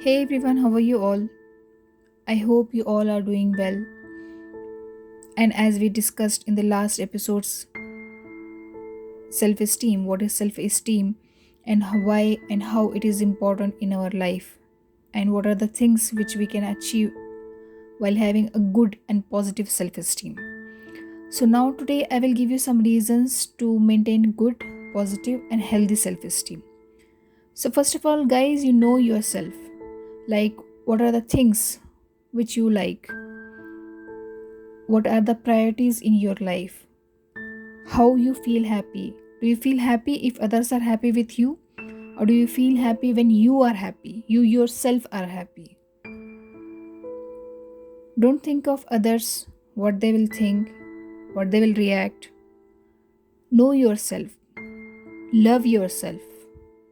Hey everyone, how are you all? I hope you all are doing well. And as we discussed in the last episodes, self esteem, what is self esteem, and why and how it is important in our life, and what are the things which we can achieve while having a good and positive self esteem. So, now today I will give you some reasons to maintain good, positive, and healthy self esteem. So, first of all, guys, you know yourself. Like, what are the things which you like? What are the priorities in your life? How you feel happy? Do you feel happy if others are happy with you? Or do you feel happy when you are happy? You yourself are happy. Don't think of others, what they will think, what they will react. Know yourself. Love yourself.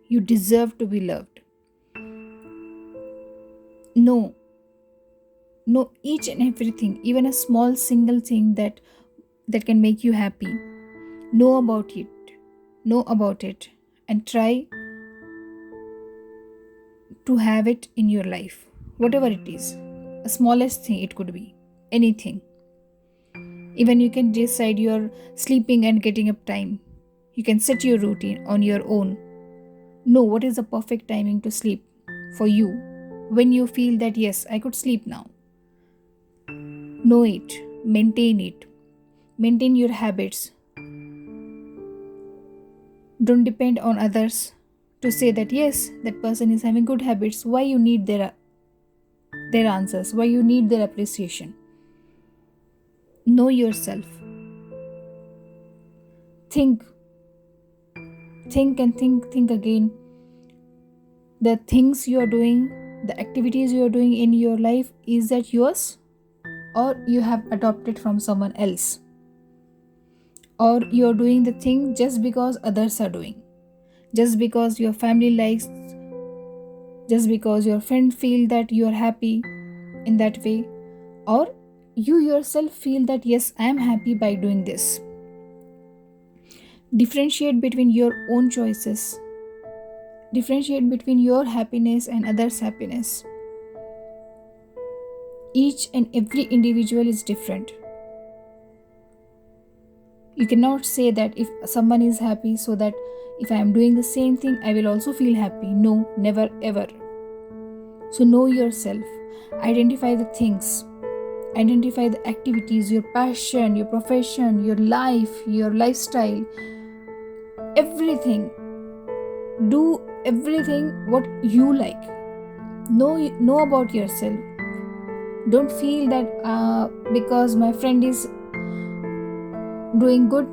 You deserve to be loved. Know, know each and everything, even a small single thing that can make you happy. Know about it. Know about it and try to have it in your life, whatever it is. A smallest thing it could be, anything. Even you can decide your sleeping and getting up time. You can set your routine on your own. Know what is the perfect timing to sleep for you when you feel that yes, I could sleep now. Know it, maintain your habits. Don't depend on others to say that yes, that person is having good habits. Why you need their answers? Why you need their appreciation? Know yourself. Think, think again. The things you are doing, the activities you are doing in your life, is that yours or you have adopted from someone else? Or you are doing the thing just because others are doing, just because your family likes, just because your friend feel that you are happy in that way, or you yourself feel that yes, I am happy by doing this. Differentiate between your own choices. Differentiate between your happiness and others' happiness. Each and every individual is different. You cannot say that if someone is happy, so that if I am doing the same thing, I will also feel happy. No, never ever. So know yourself. Identify the things. Identify the activities, your passion, your profession, your life, your lifestyle, everything. Do everything what you like. Know about yourself. Don't feel that because my friend is doing good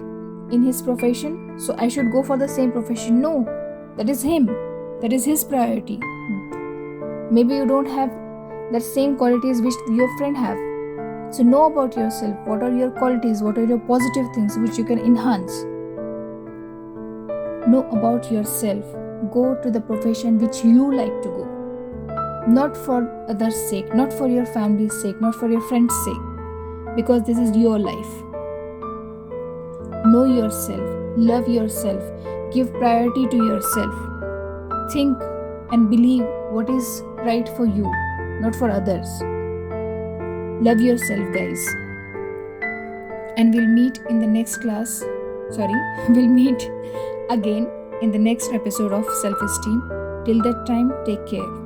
in his profession, so I should go for the same profession. No, that is him. That is his priority. Maybe you don't have that same qualities which your friend have. So know about yourself. What are your qualities? What are your positive things which you can enhance? Know about yourself. Go to the profession which you like to go. Not for others' sake, not for your family's sake, not for your friends' sake. Because this is your life. Know yourself. Love yourself. Give priority to yourself. Think and believe what is right for you, not for others. Love yourself, guys. And we'll meet in the next class. We'll meet again in the next episode of Self Esteem. Till that time, take care.